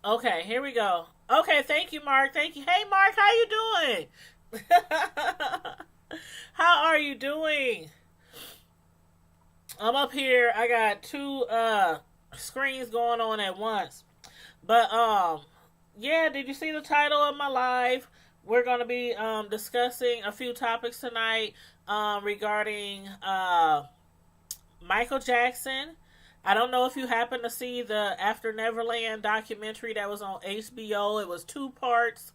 Okay, here we go. Okay, thank you, Mark. Thank you. Hey, Mark, how you doing? How are you doing? I'm up here. I got two screens going on at once. But yeah, did you see the title of my live? We're going to be discussing a few topics tonight regarding Michael Jackson. I don't know if you happen to see the After Neverland documentary that was on HBO. It was two parts.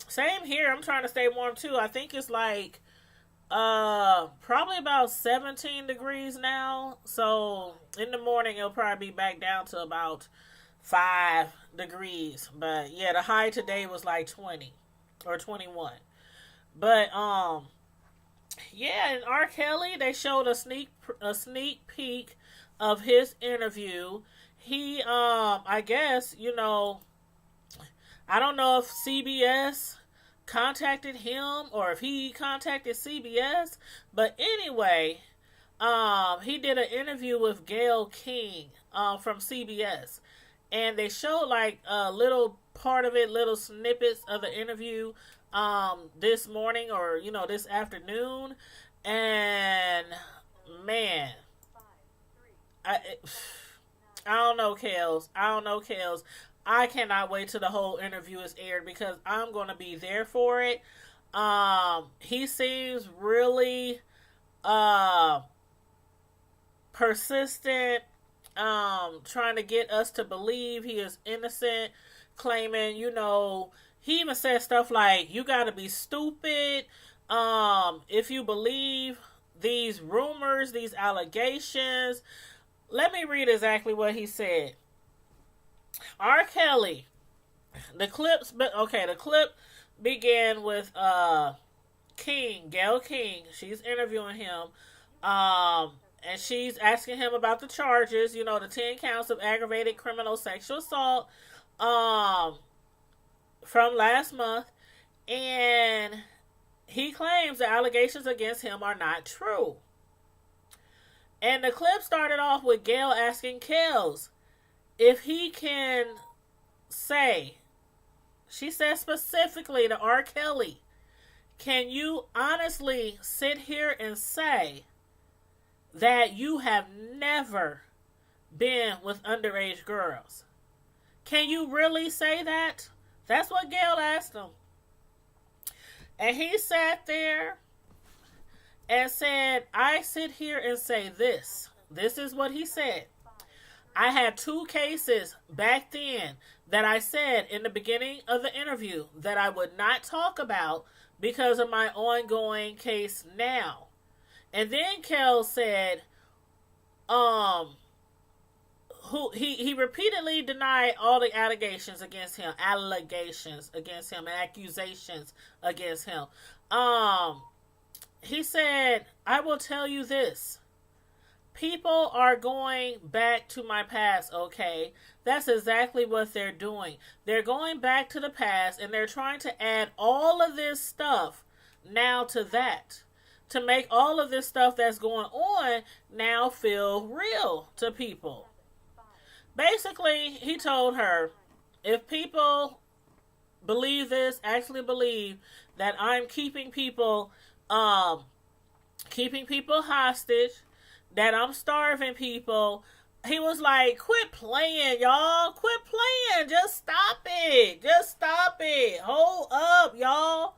Same here. I'm trying to stay warm too. I think it's like probably about 17 degrees now. So in the morning it'll probably be back down to about 5 degrees. But yeah, the high today was like 20 or 21. But yeah, and R. Kelly, they showed a sneak peek of his interview. He I guess, I don't know if CBS contacted him or if he contacted CBS, but anyway, he did an interview with Gayle King from CBS, and they showed like a little part of it, little snippets of the interview this morning or this afternoon, and man, I I don't know, Kels. I don't know, Kels. I cannot wait till the whole interview is aired because I'm going to be there for it. He seems really uh persistent, trying to get us to believe he is innocent, claiming, he even said stuff like, you gotta be stupid, if you believe these rumors, these allegations. Let me read exactly what he said. R. Kelly, the clip began with Gayle King. She's interviewing him. And she's asking him about the charges, the 10 counts of aggravated criminal sexual assault from last month. And he claims the allegations against him are not true. And the clip started off with Gayle asking Kells if he can say, she said specifically to R. Kelly, can you honestly sit here and say that you have never been with underage girls? Can you really say that? That's what Gayle asked him. And he sat there and said, I sit here and say this. This is what he said. I had two cases back then that I said in the beginning of the interview that I would not talk about because of my ongoing case now. And then Kel said, he repeatedly denied all the allegations against him, and accusations against him. He said, I will tell you this. People are going back to my past, okay? That's exactly what they're doing. They're going back to the past and they're trying to add all of this stuff now to that, to make all of this stuff that's going on now feel real to people. Basically, he told her, if people believe this, actually believe that I'm keeping people hostage, that I'm starving people, he was like, quit playing, y'all. Quit playing. Just stop it. Just stop it. Hold up, y'all.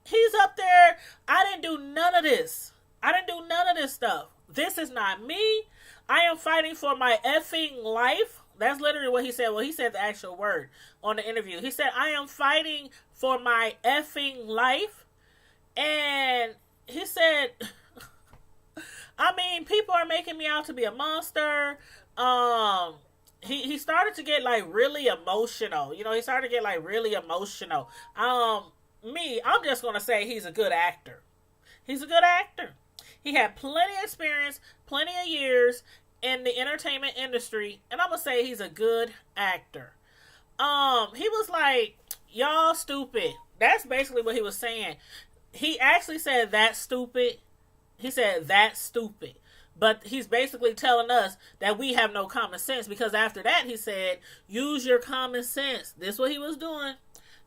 He's up there. I didn't do none of this. I didn't do none of this stuff. This is not me. I am fighting for my effing life. That's literally what he said. Well, he said the actual word on the interview. He said, I am fighting for my effing life. And he said, I mean, people are making me out to be a monster. He started to get like really emotional. He started to get like really emotional. I'm just gonna say he's a good actor. He's a good actor. He had plenty of experience, plenty of years in the entertainment industry, and I'm gonna say he's a good actor. He was like, y'all stupid. That's basically what he was saying. He actually said, that's stupid. He said, that's stupid. But he's basically telling us that we have no common sense, because after that he said, use your common sense. This is what he was doing.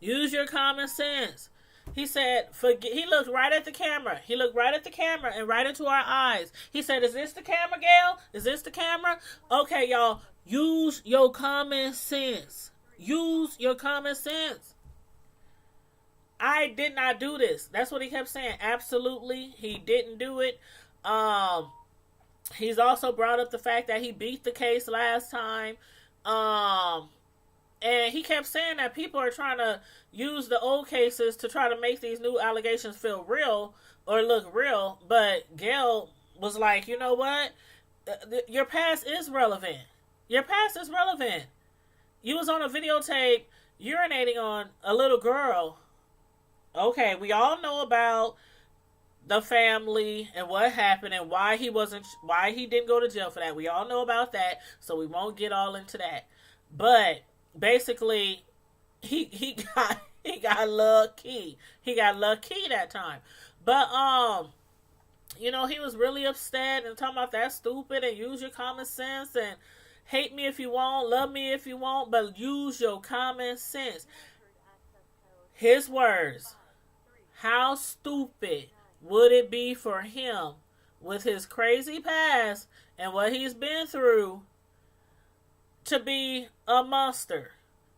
Use your common sense. He said, forget. He looked right at the camera. He looked right at the camera and right into our eyes. He said, is this the camera, Gail? Is this the camera? Okay, y'all, use your common sense. Use your common sense. I did not do this. That's what he kept saying. Absolutely, he didn't do it. He's also brought up the fact that he beat the case last time. And he kept saying that people are trying to use the old cases to try to make these new allegations feel real or look real. But Gail was like, you know what? Your past is relevant. Your past is relevant. You was on a videotape urinating on a little girl. Okay, we all know about the family and what happened and why he didn't go to jail for that. We all know about that, so we won't get all into that. But basically, he got lucky. He got lucky that time. But he was really upset and talking about that stupid and use your common sense and hate me if you want, love me if you want, but use your common sense. His words. How stupid would it be for him with his crazy past and what he's been through to be a monster,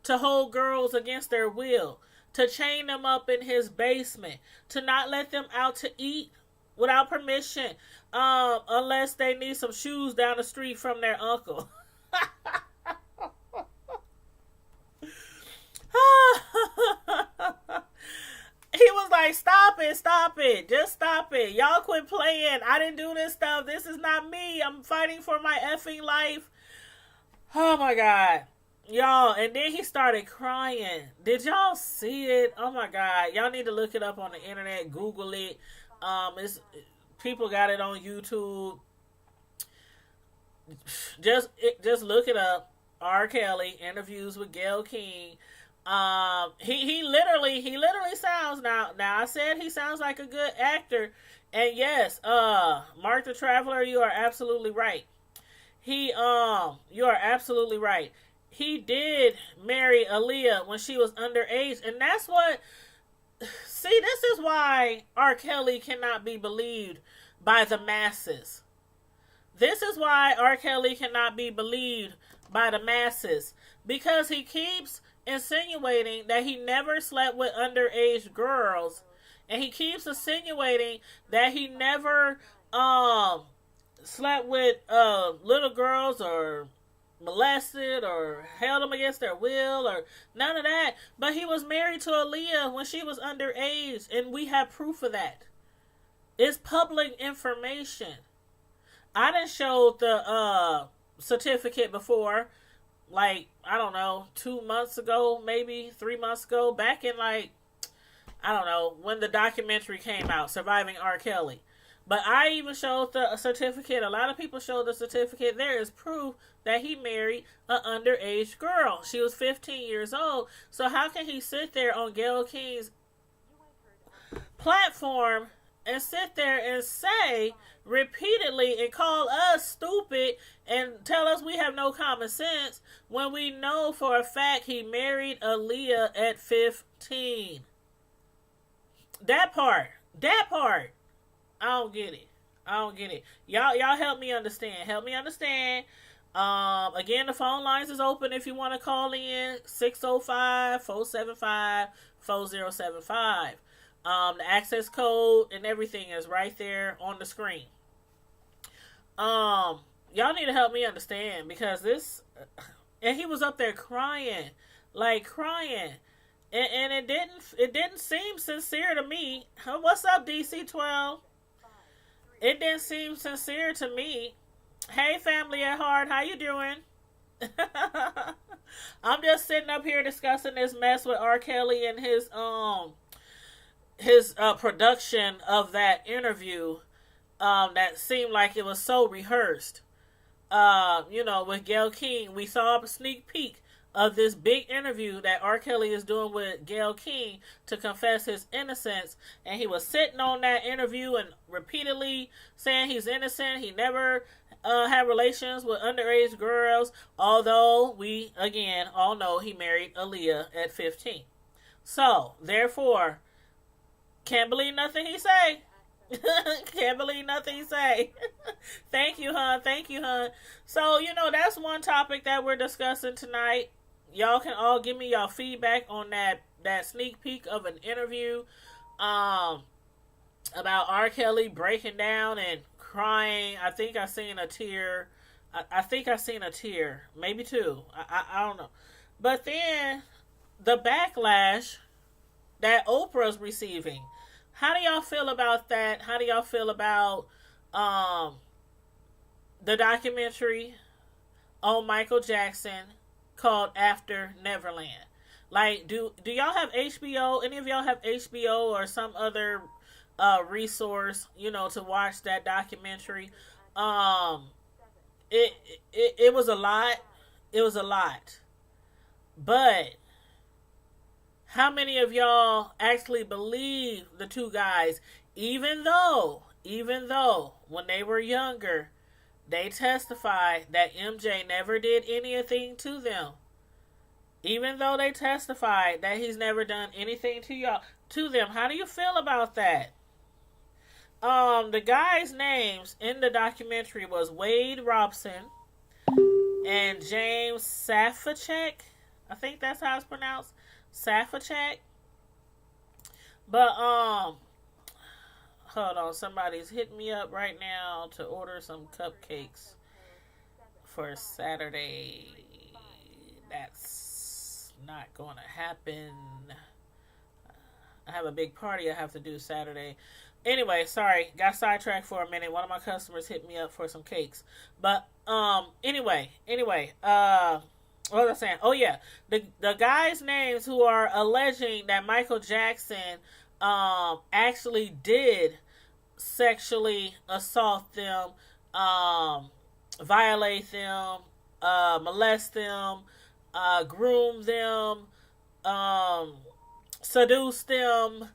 to hold girls against their will, to chain them up in his basement, to not let them out to eat without permission, unless they need some shoes down the street from their uncle. He was like, stop it, just stop it. Y'all quit playing. I didn't do this stuff. This is not me. I'm fighting for my effing life. Oh my God. Y'all, and then he started crying. Did y'all see it? Oh my God. Y'all need to look it up on the internet. Google it. People got it on YouTube. Just look it up. R. Kelly interviews with Gayle King. He literally sounds now I said he sounds like a good actor, and yes, Mark the Traveler, you are absolutely right. You are absolutely right. He did marry Aaliyah when she was underage, and that's what, see, this is why R. Kelly cannot be believed by the masses. This is why R. Kelly cannot be believed by the masses, because he keeps insinuating that he never slept with underage girls, and he keeps insinuating that he never slept with little girls or molested or held them against their will or none of that. But he was married to Aaliyah when she was underage, and we have proof of that. It's public information. I done showed the certificate before, like, I don't know, 2 months ago, maybe 3 months ago, back in, like, I don't know, when the documentary came out, Surviving R. Kelly. But I even showed the certificate. A lot of people showed the certificate. There is proof that he married an underage girl. She was 15 years old. So how can he sit there on Gayle King's platform and sit there and say repeatedly and call us stupid and tell us we have no common sense when we know for a fact he married Aaliyah at 15? That part. I don't get it. Y'all help me understand. Again, the phone lines is open if you want to call in. 605-475-4075. The access code and everything is right there on the screen. Y'all need to help me understand, because this, and he was up there crying. And it didn't seem sincere to me. What's up, DC12? It didn't seem sincere to me. Hey, family at heart, how you doing? I'm just sitting up here discussing this mess with R. Kelly and his production of that interview that seemed like it was so rehearsed. With Gayle King, we saw a sneak peek of this big interview that R. Kelly is doing with Gayle King to confess his innocence. And he was sitting on that interview and repeatedly saying he's innocent. He never had relations with underage girls. Although we, again, all know he married Aaliyah at 15. So, therefore, can't believe nothing he say. Can't believe nothing he say. Thank you, hon. Thank you, hon. So, that's one topic that we're discussing tonight. Y'all can all give me y'all feedback on that sneak peek of an interview about R. Kelly breaking down and crying. I think I seen a tear. I think I seen a tear. Maybe two. I don't know. But then the backlash that Oprah's receiving. How do y'all feel about that? How do y'all feel about the documentary on Michael Jackson called After Neverland? Like, do y'all have HBO? Any of y'all have HBO or some other resource, to watch that documentary? It was a lot. It was a lot. But how many of y'all actually believe the two guys, even though when they were younger, they testified that MJ never did anything to them? Even though they testified that he's never done anything to them, how do you feel about that? The guys' names in the documentary was Wade Robson and James Safacek. I think that's how it's pronounced. Safacek. But hold on, somebody's hitting me up right now to order some cupcakes for Saturday. That's not going to happen. I have a big party I have to do Saturday. Anyway, sorry, got sidetracked for a minute. One of my customers hit me up for some cakes. But anyway, what was I saying? Oh yeah, the guys' names who are alleging that Michael Jackson actually did sexually assault them, violate them, molest them, groom them, seduce them,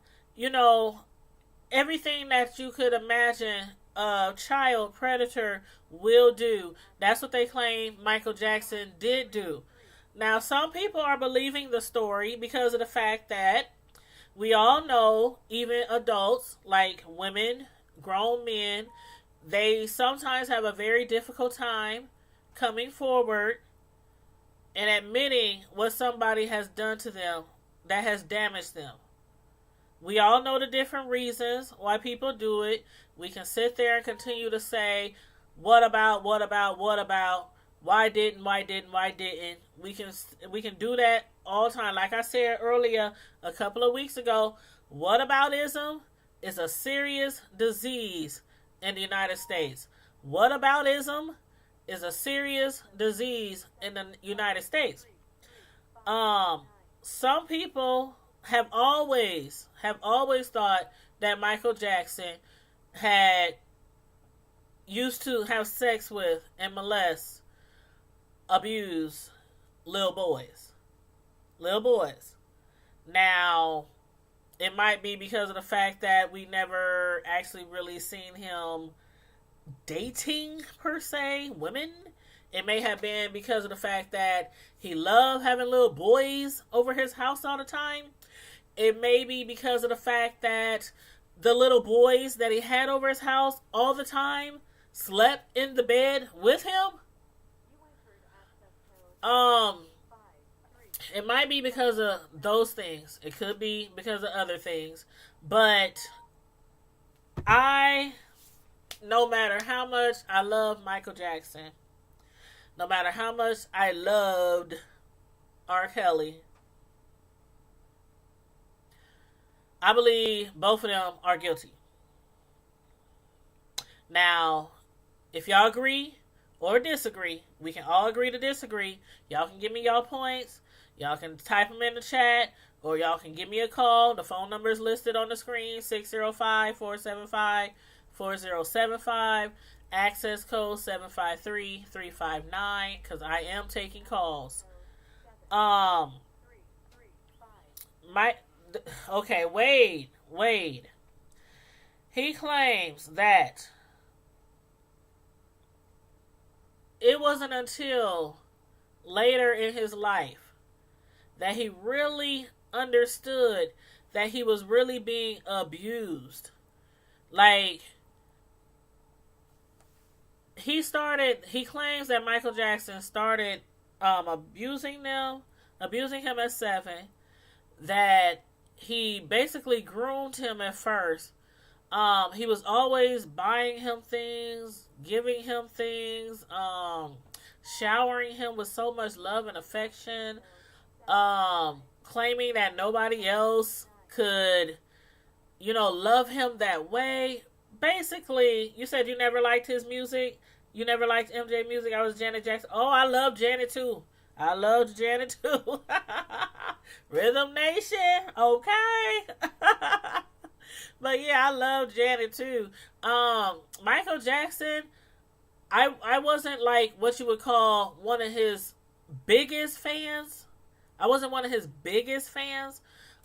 everything that you could imagine a child predator will do. That's what they claim Michael Jackson did do. Now, some people are believing the story because of the fact that we all know, even adults, like women, grown men, they sometimes have a very difficult time coming forward and admitting what somebody has done to them that has damaged them. We all know the different reasons why people do it. We can sit there and continue to say, what about, why didn't. We can do that all the time. Like I said earlier, a couple of weeks ago, whataboutism is a serious disease in the United States. Whataboutism is a serious disease in the United States. Some people have always thought that Michael Jackson had used to have sex with and molest, abuse little boys. Now, it might be because of the fact that we never actually really seen him dating, per se, women. It may have been because of the fact that he loved having little boys over his house all the time. It may be because of the fact that the little boys that he had over his house all the time slept in the bed with him. It might be because of those things. It could be because of other things. But no matter how much I love Michael Jackson, no matter how much I loved R. Kelly, I believe both of them are guilty. Now, if y'all agree or disagree, we can all agree to disagree. Y'all can give me y'all points. Y'all can type them in the chat, or y'all can give me a call. The phone number is listed on the screen, 605-475-4075. Access code 753-359, because I am taking calls. Um, my okay, Wade. He claims that it wasn't until later in his life that he really understood that he was really being abused. Like, he claims that Michael Jackson started abusing him at 7, that he basically groomed him at first. He was always buying him things, giving him things, showering him with so much love and affection, claiming that nobody else could, love him that way. Basically, you said you never liked his music. You never liked MJ music. I was Janet Jackson. Oh, I love Janet too. I loved Janet too. Rhythm Nation. Okay. But yeah, I love Janet too. Michael Jackson, I wasn't like what you would call one of his biggest fans. I wasn't one of his biggest fans.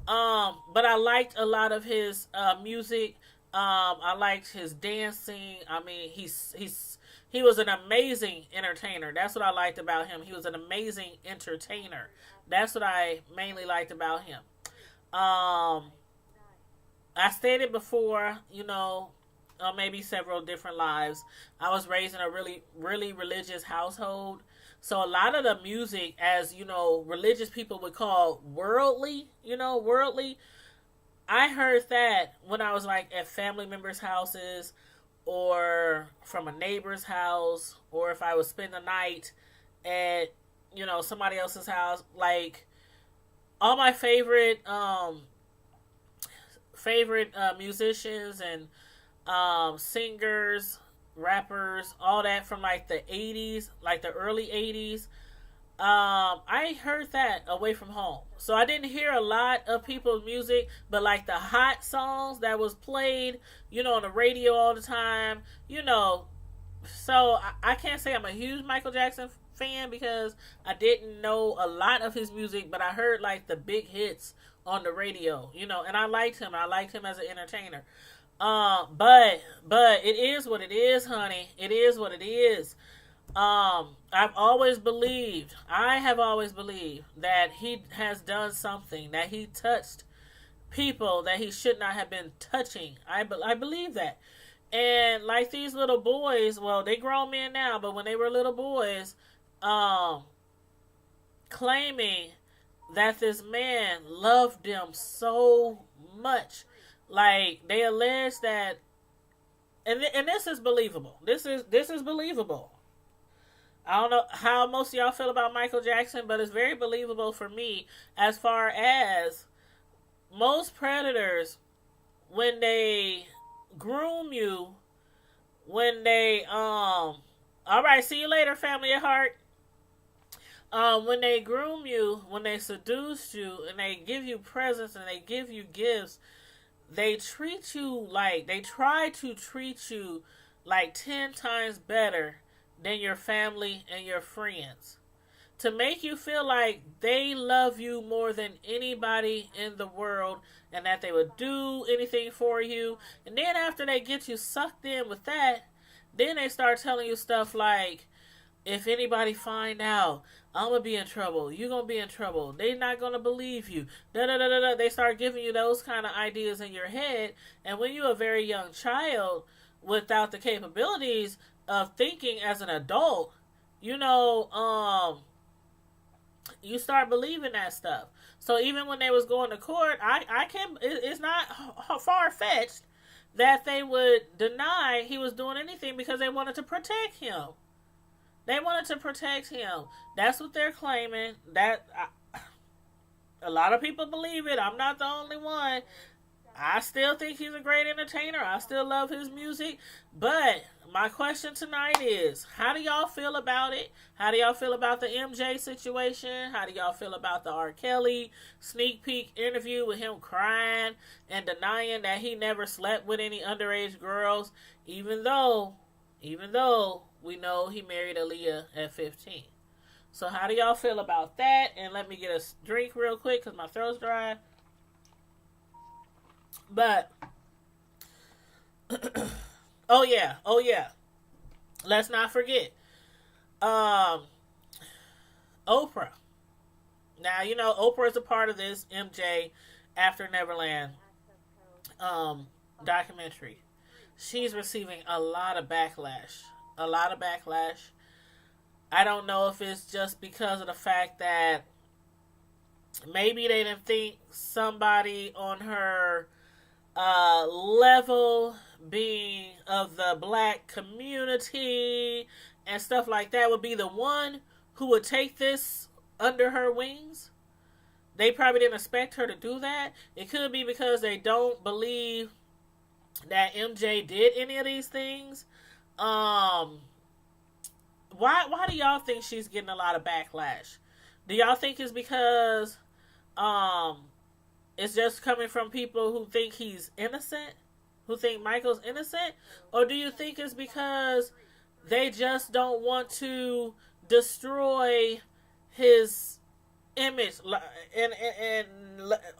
But I liked a lot of his music. I liked his dancing. I mean, he was an amazing entertainer. That's what I liked about him. He was an amazing entertainer. That's what I mainly liked about him. I stated before, maybe several different lives. I was raised in a really, really religious household. So a lot of the music, as religious people would call worldly, worldly. I heard that when I was like at family members' houses, or from a neighbor's house, or if I would spend the night at somebody else's house. Like, all my favorite musicians and singers, rappers, all that from like the 80s, like the early 80s. I heard that away from home. So I didn't hear a lot of people's music, but like the hot songs that was played, on the radio all the time, So I can't say I'm a huge Michael Jackson fan because I didn't know a lot of his music, but I heard like the big hits on the radio, and I liked him. I liked him as an entertainer. But it is what it is, honey. It is what it is. I have always believed that he has done something, that he touched people that he should not have been touching. I believe that. And like these little boys, well, they grown men now, but when they were little boys, claiming that this man loved them so much. Like, they allege that, and this is believable. This is believable. I don't know how most of y'all feel about Michael Jackson, but it's very believable for me, as far as most predators, when they groom you, when they all right, see you later, family at heart. When they groom you, when they seduce you, and they give you presents and they give you gifts, they try to treat you like 10 times better than your family and your friends, to make you feel like they love you more than anybody in the world, and that they would do anything for you. And then after they get you sucked in with that, then they start telling you stuff like, if anybody find out, I'm going to be in trouble. You're going to be in trouble. They're not going to believe you. Da, da, da, da, da. They start giving you those kind of ideas in your head. And when you're a very young child without the capabilities of thinking as an adult, you start believing that stuff. So even when they was going to court, it's not far-fetched that they would deny he was doing anything because they wanted to protect him. They wanted to protect him. That's what they're claiming. A lot of people believe it. I'm not the only one. I still think he's a great entertainer. I still love his music. But my question tonight is, how do y'all feel about it? How do y'all feel about the MJ situation? How do y'all feel about the R. Kelly sneak peek interview with him crying and denying that he never slept with any underage girls, even though we know he married Aaliyah at 15. So how do y'all feel about that? And let me get a drink real quick because my throat's dry. But oh yeah. Let's not forget um Oprah. Now you know Oprah is a part of this MJ After Neverland um documentary. She's receiving a lot of backlash. A lot of backlash. I don't know if it's just because of the fact that maybe they didn't think somebody on her level, being of the black community and stuff like that, would be the one who would take this under her wings. They probably didn't expect her to do that. It could be because they don't believe that MJ did any of these things. Um, why do y'all think she's getting a lot of backlash? Do y'all think it's because um it's just coming from people who think he's innocent, who think Michael's innocent, or do you think it's because they just don't want to destroy his image? And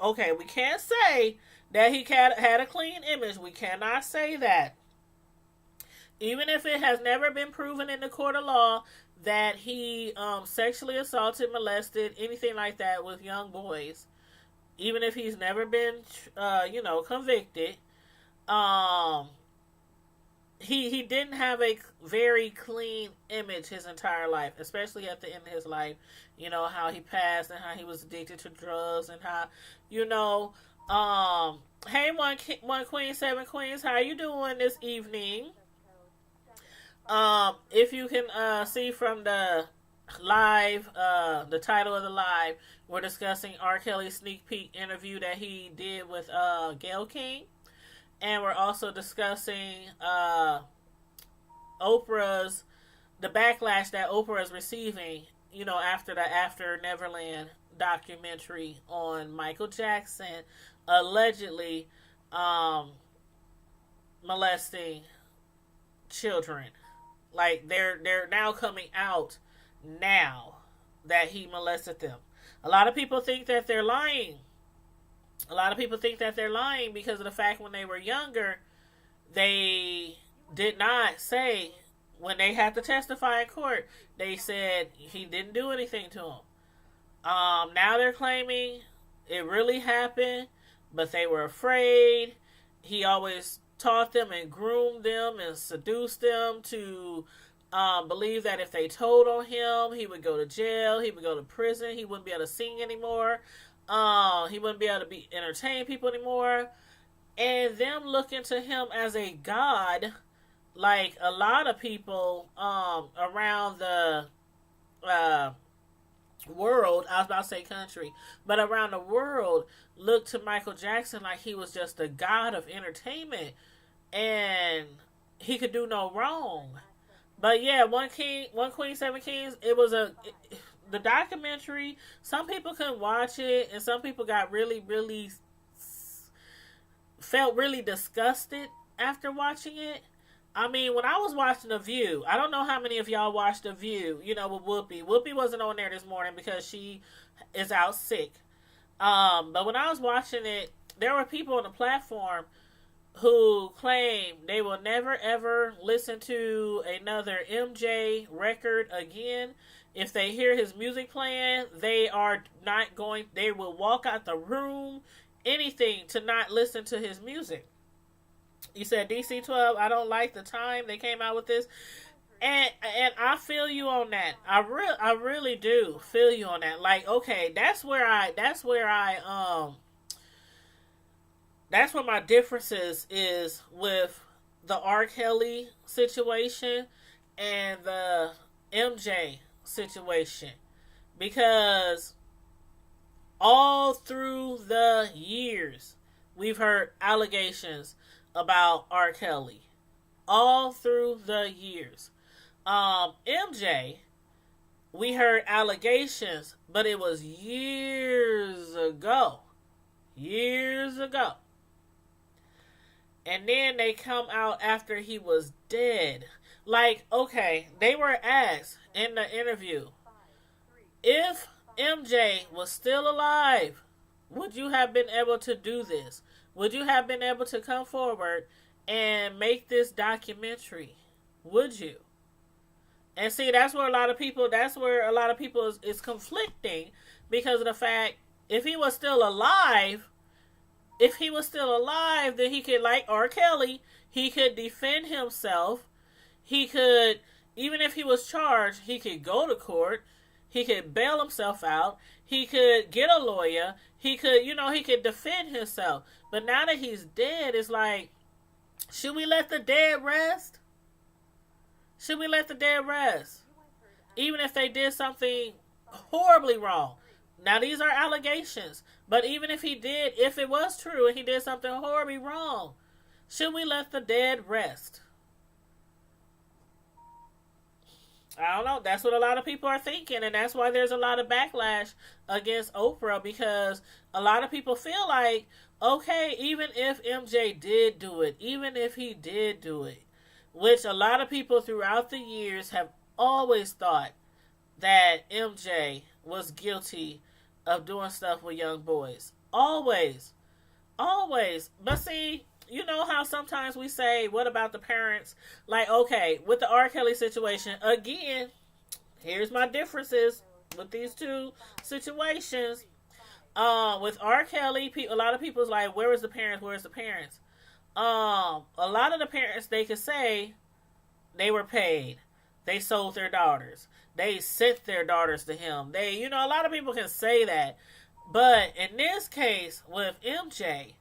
okay, we can't say that he had a clean image. We cannot say that. Even if it has never been proven in the court of law that he sexually assaulted, molested, anything like that with young boys, even if he's never been, convicted, um, he didn't have a very clean image his entire life, especially at the end of his life. You know how he passed and how he was addicted to drugs and how, hey, one queen, seven queens, how you doing this evening? If you can see from the live, the title of the live, we're discussing R. Kelly's sneak peek interview that he did with Gayle King, and we're also discussing the backlash that Oprah is receiving, after the After Neverland documentary on Michael Jackson allegedly molesting children. Like they're now coming out now that he molested them. A lot of people think that they're lying. A lot of people think that they're lying because of the fact when they were younger, they did not say, when they had to testify in court, they said he didn't do anything to them. Now they're claiming it really happened, but they were afraid. He always taught them and groomed them and seduced them to believe that if they told on him, he would go to jail, he would go to prison, he wouldn't be able to sing anymore, he wouldn't be able to entertain people anymore, and them looking to him as a god, like a lot of people around the world, I was about to say country, but around the world looked to Michael Jackson like he was just a god of entertainment and he could do no wrong. But yeah, one queen, seven kings. It was the documentary. Some people couldn't watch it, and some people got really, really felt really disgusted after watching it. I mean, when I was watching The View, I don't know how many of y'all watched The View, with Whoopi. Whoopi wasn't on there this morning because she is out sick. But when I was watching it, there were people on the platform who claim they will never ever listen to another MJ record again. If they hear his music playing, they will walk out the room, anything to not listen to his music. You said DC-12, I don't like the time they came out with this. And I feel you on that. I really do feel you on that. Like, okay, that's where my differences is with the R. Kelly situation and the MJ situation. Because all through the years, we've heard allegations about R. Kelly. All through the years. MJ, we heard allegations, but it was years ago. Years ago. And then they come out after he was dead. Like, okay, they were asked in the interview, If MJ was still alive, would you have been able to do this? Would you have been able to come forward and make this documentary? Would you? And see, that's where a lot of people is conflicting because of the fact if he was still alive, then he could, like R. Kelly, he could defend himself. He could, even if he was charged, he could go to court. He could bail himself out. He could get a lawyer. He could, he could defend himself. But now that he's dead, it's like, should we let the dead rest? Should we let the dead rest? Even if they did something horribly wrong. Now, these are allegations. But even if it was true and he did something horribly wrong, should we let the dead rest? I don't know. That's what a lot of people are thinking. And that's why there's a lot of backlash against Oprah. Because a lot of people feel like, okay, even if MJ did do it, even if he did do it, which a lot of people throughout the years have always thought that MJ was guilty of doing stuff with young boys. Always. Always. But see, you know how sometimes we say, what about the parents? Like, okay, with the R. Kelly situation, again, here's my differences with these two situations. With R. Kelly, a lot of people's like, where is the parents? Where's the parents? A lot of the parents, they could say they were paid. They sold their daughters. They sent their daughters to him. A lot of people can say that. But in this case, with MJ,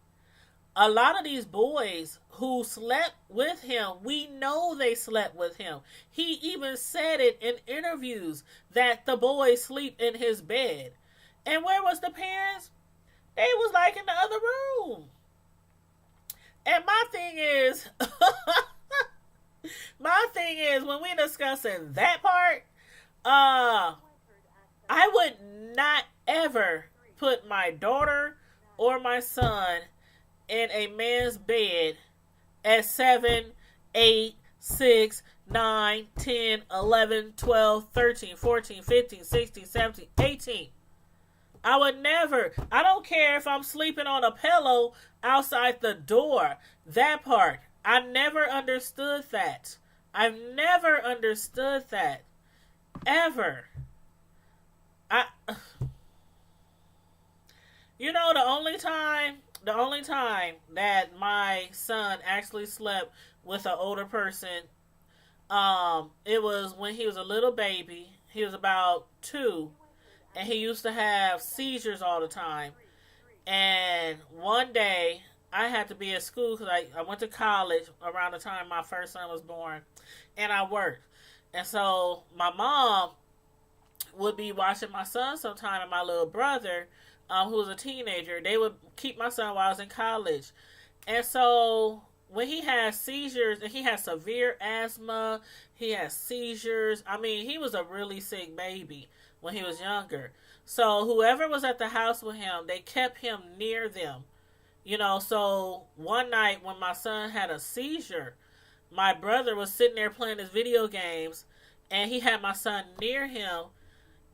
a lot of these boys who slept with him, we know they slept with him. He even said it in interviews that the boys sleep in his bed. And where was the parents? They was like in the other room. And my thing is, when we discussing that part, I would not ever put my daughter or my son in a man's bed at 7, 8, 6, 9, 10, 11, 12, 13, 14, 15, 16, 17, 18. I would never. I don't care if I'm sleeping on a pillow outside the door. That part. I never understood that. I've never understood that. Ever. The only time that my son actually slept with an older person, it was when he was a little baby. He was about 2. And he used to have seizures all the time. And one day, I had to be at school because I went to college around the time my first son was born. And I worked. And so, my mom would be watching my son sometime and my little brother, who was a teenager. They would keep my son while I was in college. And so, when he had seizures, and he had severe asthma, he had seizures. I mean, he was a really sick baby when he was younger. So whoever was at the house with him, they kept him near them. So one night when my son had a seizure, my brother was sitting there playing his video games, and he had my son near him,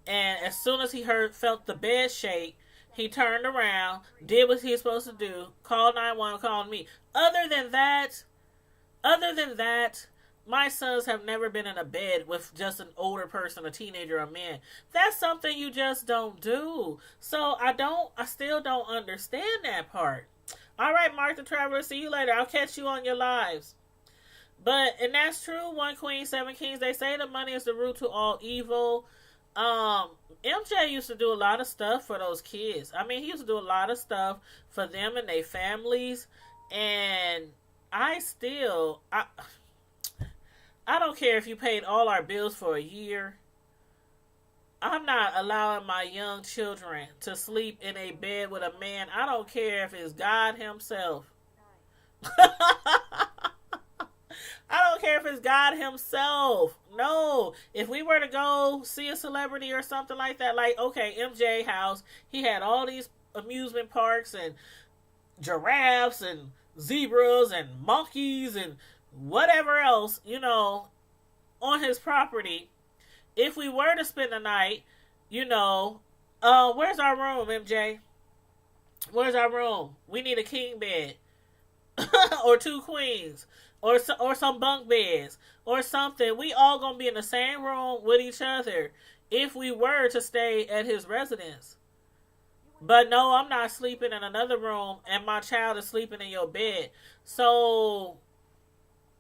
and as soon as he felt the bed shake, he turned around, did what he was supposed to do, called 911, called me. Other than that, my sons have never been in a bed with just an older person, a teenager, a man. That's something you just don't do. So I still don't understand that part. All right, Mark the Traveler, see you later. I'll catch you on your lives. And that's true. 1 Queen, 7 Kings. They say the money is the root to all evil. MJ used to do a lot of stuff for those kids. I mean, he used to do a lot of stuff for them and their families. And I don't care if you paid all our bills for a year. I'm not allowing my young children to sleep in a bed with a man. I don't care if it's God himself. I don't care if it's God himself. No. If we were to go see a celebrity or something like that, like, okay, MJ house, he had all these amusement parks and giraffes and zebras and monkeys and whatever else, on his property. If we were to spend the night, You know, where's our room, MJ? Where's our room? We need a king bed or two queens or some bunk beds or something. We all gonna be in the same room with each other if we were to stay at his residence. But no, I'm not sleeping in another room and my child is sleeping in your bed. So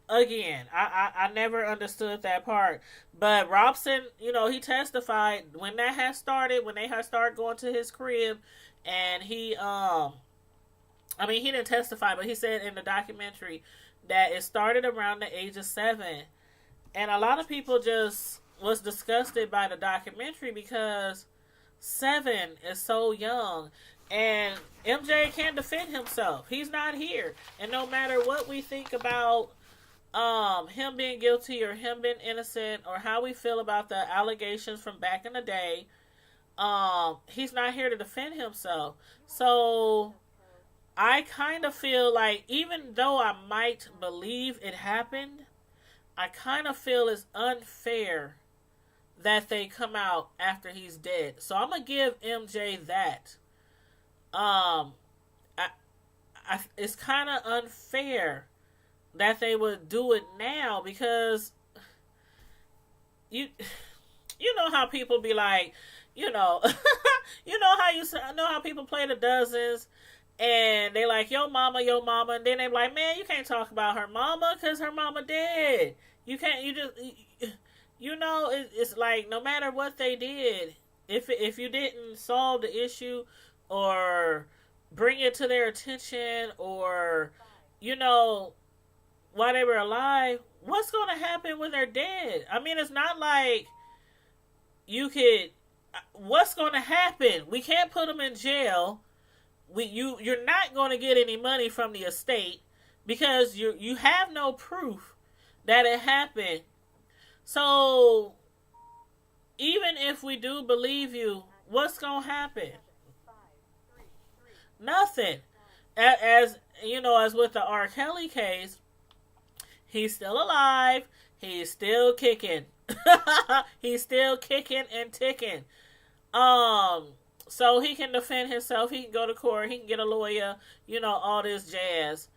again, I never understood that part. But Robson, he testified when that had started, when they had started going to his crib, and he didn't testify, but he said in the documentary that it started around the age of 7. And a lot of people just was disgusted by the documentary because 7 is so young. And MJ can't defend himself. He's not here. And no matter what we think about him being guilty or him being innocent or how we feel about the allegations from back in the day, he's not here to defend himself. So I kind of feel like, even though I might believe it happened, I kind of feel it's unfair that they come out after he's dead. So I'm gonna give MJ that. It's kind of unfair that they would do it now because you know how people be like, you know how people play the dozens. And they like, your mama. And then they be like, man, you can't talk about her mama because her mama dead. You can't, it's like no matter what they did, if you didn't solve the issue or bring it to their attention or, while they were alive, what's going to happen when they're dead? I mean, it's not like what's going to happen? We can't put them in jail. You're not going to get any money from the estate because you have no proof that it happened. So even if we do believe you, what's going to happen? Nothing. As with the R. Kelly case, he's still alive. He's still kicking. He's still kicking and ticking. So he can defend himself. He can go to court. He can get a lawyer. All this jazz.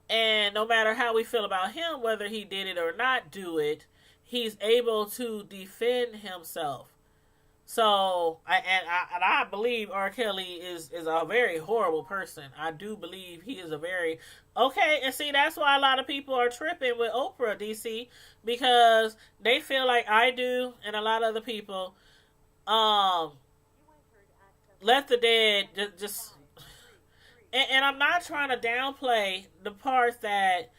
And no matter how we feel about him, whether he did it or not do it, he's able to defend himself. So, I believe R. Kelly is a very horrible person. I do believe he is a very... Okay, and see, that's why a lot of people are tripping with Oprah, DC, because they feel like I do, and a lot of other people, let the dead just and I'm not trying to downplay the part that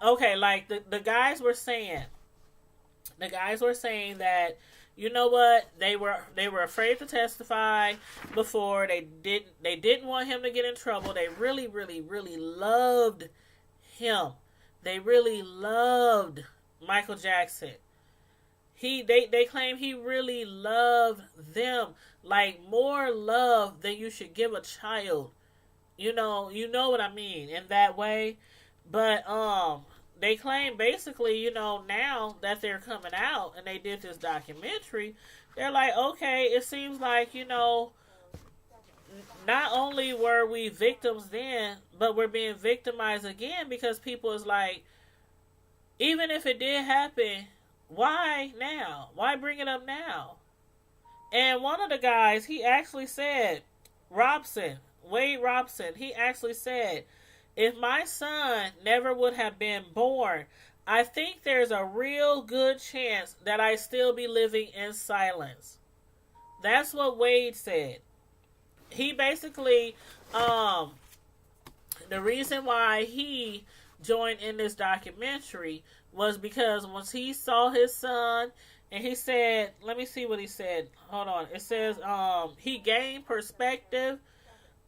okay, like the guys were saying that, you know what, they were afraid to testify before. They didn't want him to get in trouble. They really, really, really loved him. They really loved Michael Jackson. They claim he really loved them, like more love than you should give a child. You know what I mean in that way. But they claim basically, now that they're coming out and they did this documentary, they're like, okay, it seems like, not only were we victims then, but we're being victimized again because people is like, even if it did happen, why now? Why bring it up now? And one of the guys, he actually said, Wade Robson, he actually said, if my son never would have been born, I think there's a real good chance that I still be living in silence. That's what Wade said. He basically, the reason why he joined in this documentary was because once he saw his son, and he said, let me see what he said. Hold on. It says, he gained perspective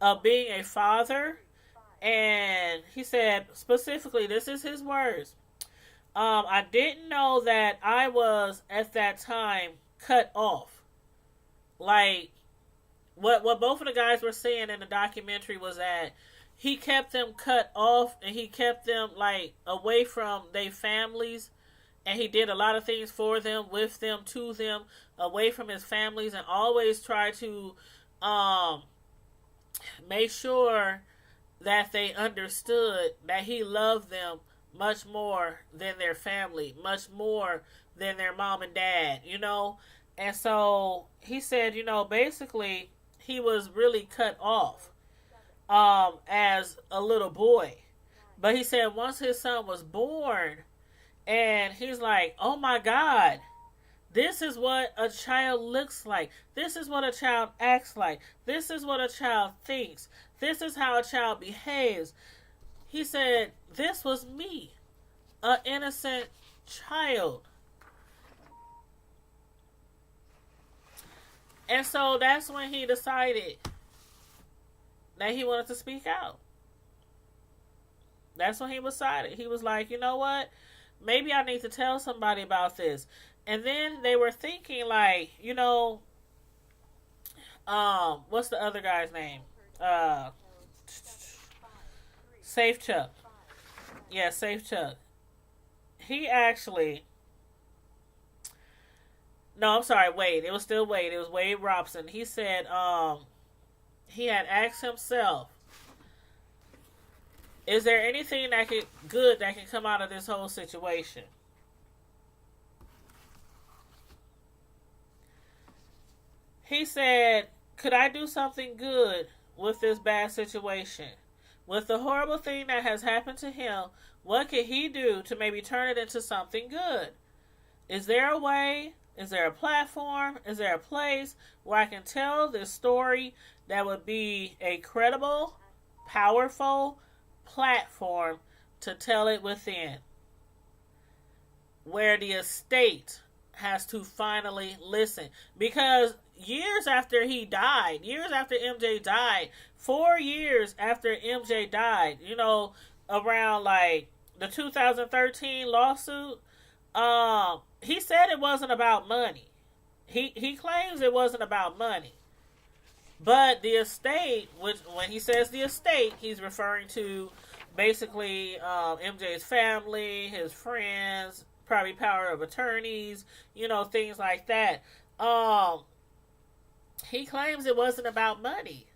of being a father. And he said, specifically, this is his words. I didn't know that I was, at that time, cut off. Like, what both of the guys were saying in the documentary was that he kept them cut off and he kept them, like, away from their families And he did a lot of things for them, with them, to them, away from his families, and always tried to um, make sure that they understood that he loved them much more than their family, much more than their mom and dad, you know? And so he said, you know, basically he was really cut off as a little boy. But he said once his son was born, and he's like, oh my God, this is what a child looks like. This is what a child acts like. This is what a child thinks. This is how a child behaves. He said, this was me, an innocent child. And so that's when he decided that he wanted to speak out. That's when he decided. He was like, you know what? Maybe I need to tell somebody about this. And then they were thinking, like, you know, what's the other guy's name? Safe Chuck. Yeah, Safe Chuck. He actually, no, I'm sorry, Wade. It was still Wade. It was Wade Robson. He said, he had asked himself, is there anything good that can come out of this whole situation? He said, could I do something good with this bad situation? With the horrible thing that has happened to him, what could he do to maybe turn it into something good? Is there a way? Is there a platform? Is there a place where I can tell this story that would be a credible, powerful platform to tell it within? Where the estate has to finally listen. Because years after he died, years after MJ died, 4 years after MJ died, you know, around like the 2013 lawsuit, he said it wasn't about money. He claims it wasn't about money. But the estate, which when he says the estate, he's referring to basically MJ's family, his friends, probably power of attorneys, you know, things like that. He claims it wasn't about money.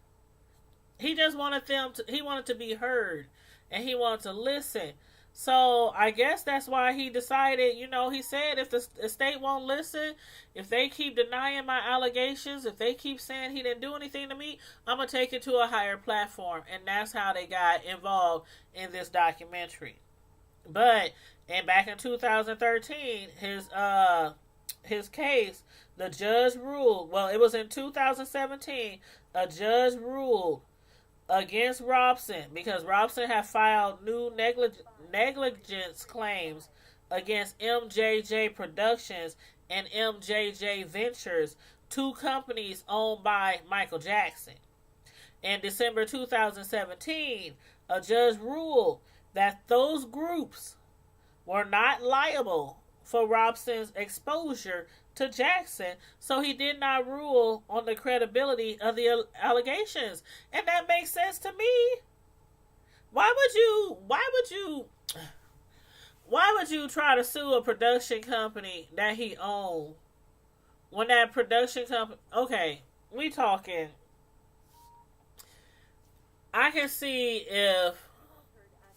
He just wanted he wanted to be heard, and he wanted to listen. So I guess that's why he decided, you know, he said if the estate won't listen, if they keep denying my allegations, if they keep saying he didn't do anything to me, I'm going to take it to a higher platform. And that's how they got involved in this documentary. But, and back in 2013, his case, the judge ruled, well, it was in 2017, a judge ruled against Robson because Robson had filed new negligence claims against MJJ Productions and MJJ Ventures, two companies owned by Michael Jackson. In December 2017, a judge ruled that those groups were not liable for Robson's exposure to Jackson, so he did not rule on the credibility of the allegations. And that makes sense to me. Why would you try to sue a production company that he owned when that production company, okay, we talking, I can see if,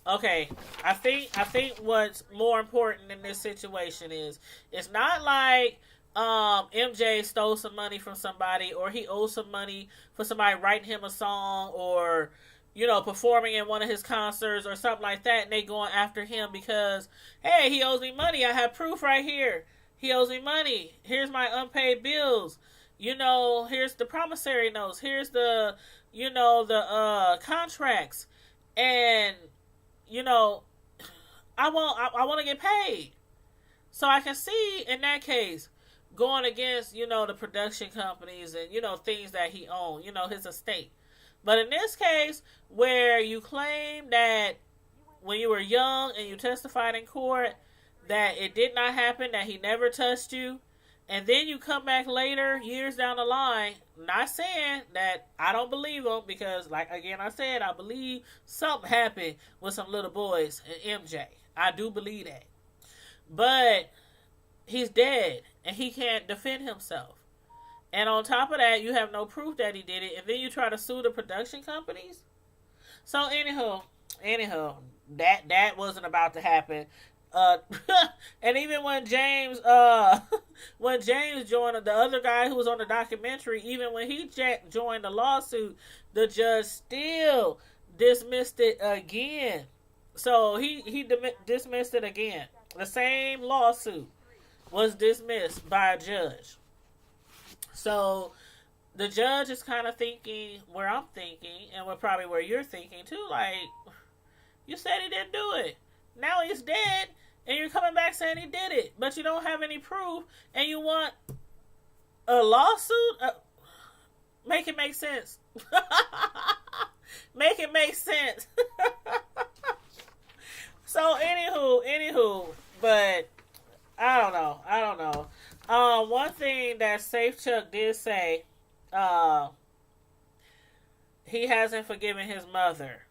okay, I think what's more important in this situation is it's not like MJ stole some money from somebody, or he owes some money for somebody writing him a song, or, you know, performing in one of his concerts or something like that, and they going after him because, hey, he owes me money. I have proof right here. He owes me money. Here's my unpaid bills. You know, here's the promissory notes. Here's the, you know, the contracts. And, you know, I want to get paid. So I can see in that case going against, you know, the production companies and, you know, things that he owned, you know, his estate. But in this case, where you claim that when you were young and you testified in court that it did not happen, that he never touched you, and then you come back later, years down the line, not saying that I don't believe him, because, like, again, I said, I believe something happened with some little boys and MJ. I do believe that. But He's dead and he can't defend himself. And on top of that, you have no proof that he did it, and then you try to sue the production companies. So anywho, that wasn't about to happen. Uh, and even when James, when James joined, the other guy who was on the documentary, even when he joined the lawsuit, the judge still dismissed it again. So he dismissed it again. The same lawsuit was dismissed by a judge. So the judge is kind of thinking where I'm thinking, and probably where you're thinking too. Like, you said he didn't do it. Now he's dead, and you're coming back saying he did it, but you don't have any proof, and you want a lawsuit? Make it make sense. Make it make sense. So anywho, but I don't know. One thing that Safe Chuck did say, he hasn't forgiven his mother.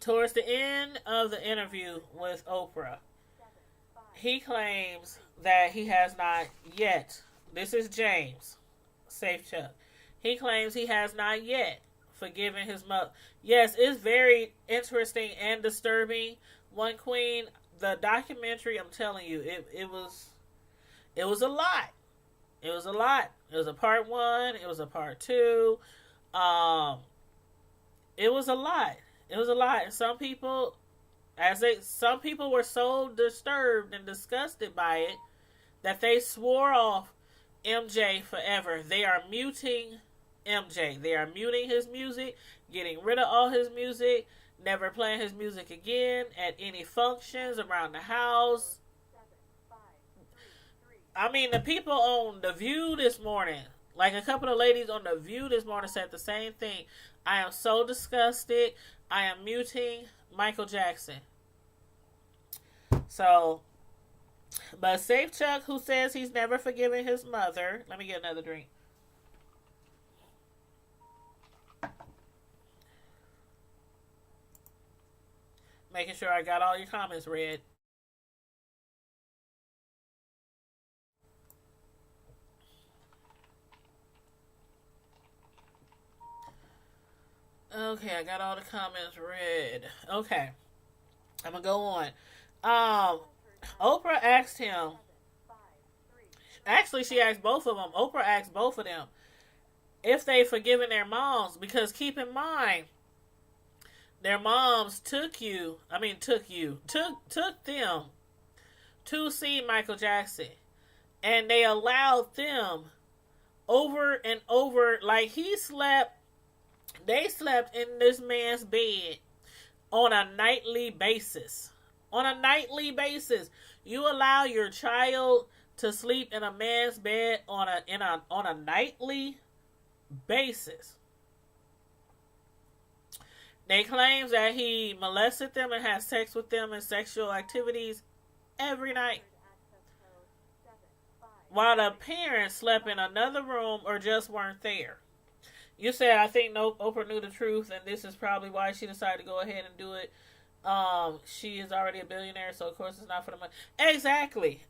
Towards the end of the interview with Oprah, he claims that he has not yet. This is James, Safe Chuck. He claims he has not yet forgiven his mother. Yes, it's very interesting and disturbing. One Queen, the documentary, I'm telling you, it was a lot. It was a lot. It was a part 1. It was a part 2. It was a lot. It was a lot. And some people were so disturbed and disgusted by it that they swore off MJ forever. They are muting MJ. They are muting his music, getting rid of all his music, never playing his music again at any functions around the house. I mean, the people on The View this morning, like a couple of ladies on The View this morning said the same thing. I am so disgusted. I am muting Michael Jackson. So, but Safe Chuck, who says he's never forgiven his mother. Let me get another drink. Making sure I got all your comments read. Okay, I got all the comments read. Okay, I'm gonna go on. Oprah asked him. Actually, she asked both of them. Oprah asked both of them if they forgiven their moms, because keep in mind, their moms took them to see Michael Jackson, and they allowed them over and over. Like, they slept in this man's bed on a nightly basis. On a nightly basis, you allow your child to sleep in a man's bed on a nightly basis. They claim that he molested them and had sex with them in sexual activities every night, while the parents slept in another room or just weren't there. You said, I think Oprah knew the truth, and this is probably why she decided to go ahead and do it. She is already a billionaire, so of course it's not for the money. Exactly.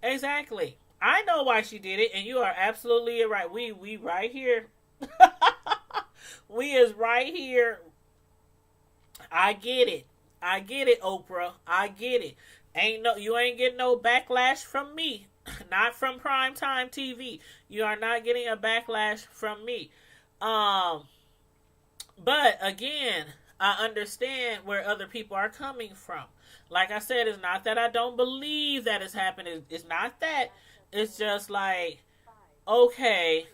I know why she did it, and you are absolutely right. We right here. We is right here. I get it, Oprah. I get it. You ain't getting no backlash from me. Not from primetime TV. You are not getting a backlash from me. But again, I understand where other people are coming from. Like I said, it's not that I don't believe that it's happening. It's not that. It's just like, okay,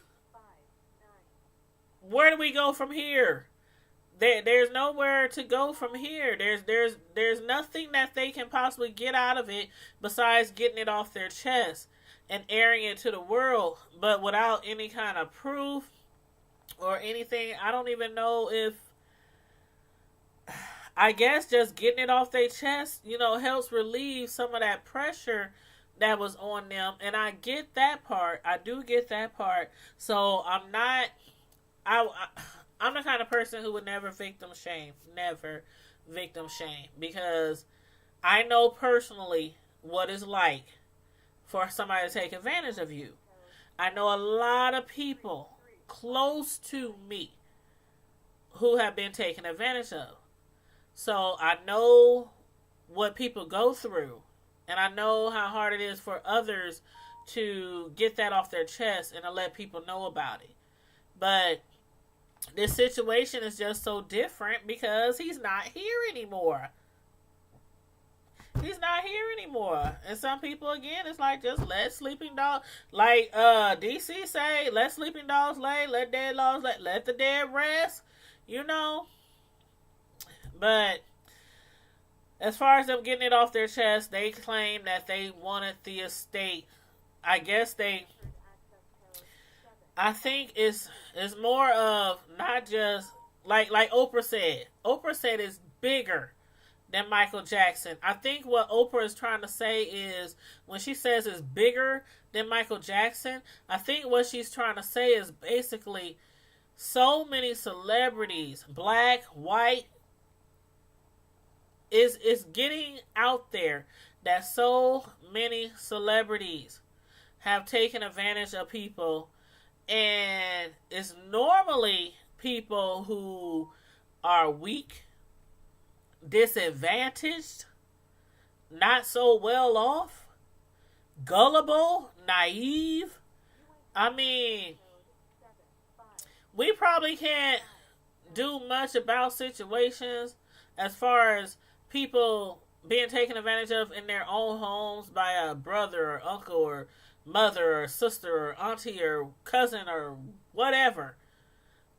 where do we go from here? There's nowhere to go from here. There's nothing that they can possibly get out of it besides getting it off their chest and airing it to the world, but without any kind of proof or anything. I don't even know if, I guess just getting it off their chest, helps relieve some of that pressure that was on them. And I get that part. I do get that part. So I'm not, I'm the kind of person who would never victim shame. Never victim shame. Because I know personally what it's like for somebody to take advantage of you. I know a lot of people close to me who have been taken advantage of. So I know what people go through, and I know how hard it is for others to get that off their chest and to let people know about it. But this situation is just so different because he's not here anymore. He's not here anymore. And some people, again, it's like, just let sleeping dogs, like DC say, let sleeping dogs lay, let dead dogs lay, let the dead rest, you know. But as far as them getting it off their chest, they claim that they wanted the estate. I guess I think it's more of not just like Oprah said. Oprah said it's bigger than Michael Jackson. I think what Oprah is trying to say is, when she says it's bigger than Michael Jackson, I think what she's trying to say is basically so many celebrities, black, white, is getting out there that so many celebrities have taken advantage of people, and it's normally people who are weak, disadvantaged, not so well off, gullible, naive. I mean, we probably can't do much about situations as far as people being taken advantage of in their own homes by a brother or uncle or mother or sister or auntie or cousin or whatever.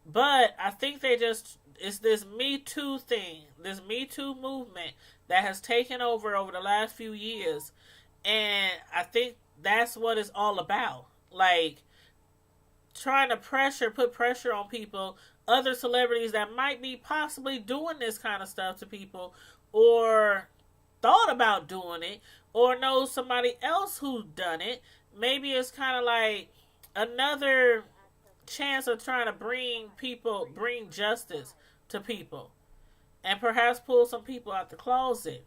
But I think it's this Me Too thing, this Me Too movement that has taken over the last few years. And I think that's what it's all about. Like, trying to put pressure on people, other celebrities that might be possibly doing this kind of stuff to people, or thought about doing it, or know somebody else who's done it. Maybe it's kind of like another chance of trying to bring justice to people, and perhaps pull some people out the closet,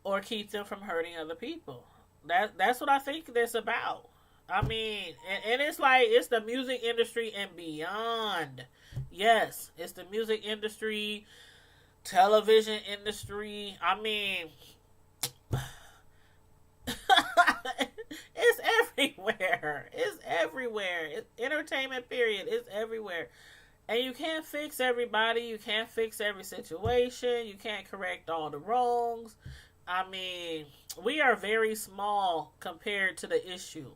or keep them from hurting other people. That's what I think this about. I mean, and it's like, it's the music industry and beyond. Yes, it's the music industry, television industry. I mean, it's everywhere. It's everywhere. It's entertainment, period. It's everywhere. And you can't fix everybody. You can't fix every situation. You can't correct all the wrongs. I mean, we are very small compared to the issue.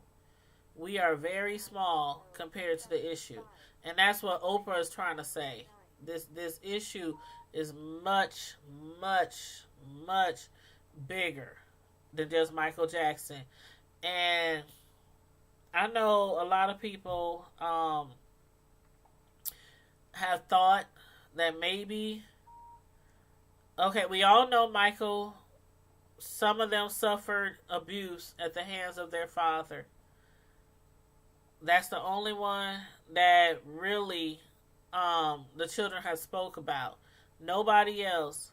We are very small compared to the issue. And that's what Oprah is trying to say. This issue is much, much, much bigger than just Michael Jackson. And I know a lot of people have thought that maybe, okay, we all know Michael, some of them suffered abuse at the hands of their father. That's the only one that really the children have spoke about. Nobody else.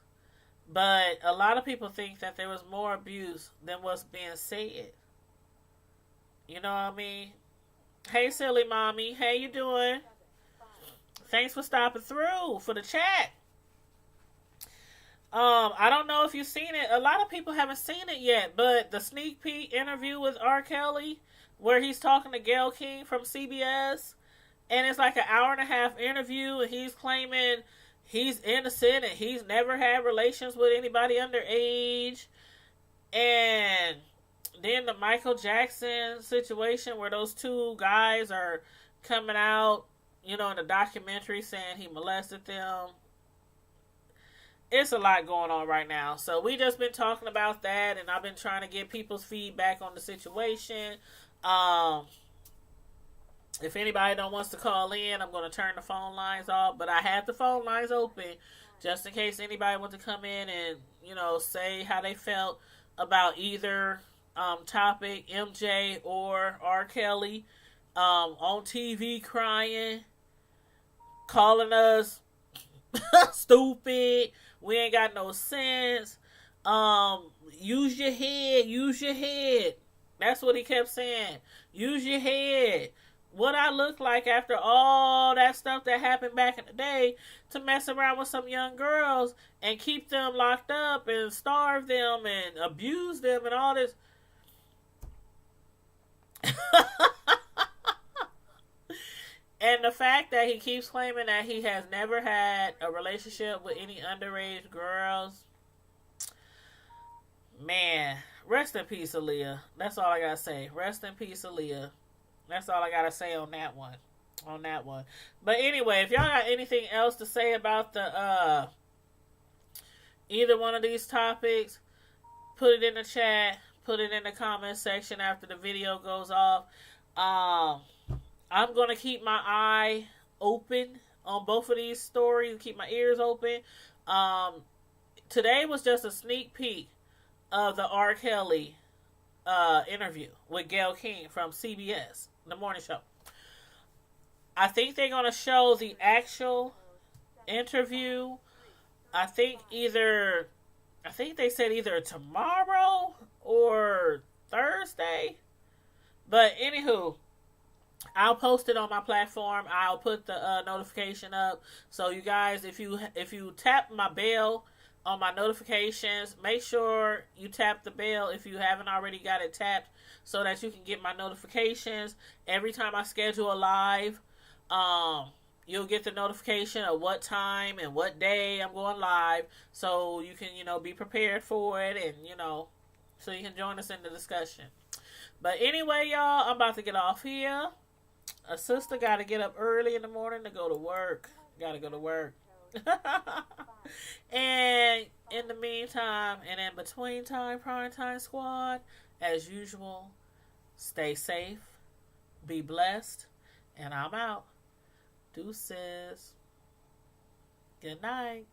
But a lot of people think that there was more abuse than what's being said. You know what I mean? Hey, silly mommy. How you doing? Thanks for stopping through for the chat. I don't know if you've seen it. A lot of people haven't seen it yet, but the sneak peek interview with R. Kelly, where he's talking to Gayle King from CBS, and it's like an hour and a half interview, and he's claiming he's innocent and he's never had relations with anybody underage. And then the Michael Jackson situation, where those two guys are coming out, you know, in the documentary saying he molested them. It's a lot going on right now. So we just been talking about that, and I've been trying to get people's feedback on the situation. If anybody don't wants to call in, I'm going to turn the phone lines off. But I have the phone lines open just in case anybody wants to come in and, you know, say how they felt about either topic, MJ or R. Kelly, on TV crying, calling us stupid, we ain't got no sense, Use your head, use your head. That's what he kept saying. Use your head. What I look like after all that stuff that happened back in the day to mess around with some young girls and keep them locked up and starve them and abuse them and all this. And the fact that he keeps claiming that he has never had a relationship with any underage girls, man, rest in peace, Aaliyah. That's all I gotta say. Rest in peace, Aaliyah. That's all I gotta say on that one. On that one. But anyway, if y'all got anything else to say about the either one of these topics, put it in the chat. Put it in the comment section after the video goes off. I'm gonna keep my eye open on both of these stories. Keep my ears open. Today was just a sneak peek of the R. Kelly interview with Gayle King from CBS, the morning show. I think they're going to show the actual interview. I think they said either tomorrow or Thursday. But anywho, I'll post it on my platform. I'll put the notification up. So you guys, if you tap my bell on my notifications, make sure you tap the bell if you haven't already got it tapped, so that you can get my notifications every time I schedule a live. You'll get the notification of what time and what day I'm going live, so you can be prepared for it, and so you can join us in the discussion. But anyway, y'all, I'm about to get off here. A sister got to get up early in the morning to go to work. Got to go to work. And in the meantime, and in between time, Prime Time Squad, as usual, stay safe, be blessed, and I'm out. Deuces. Good night.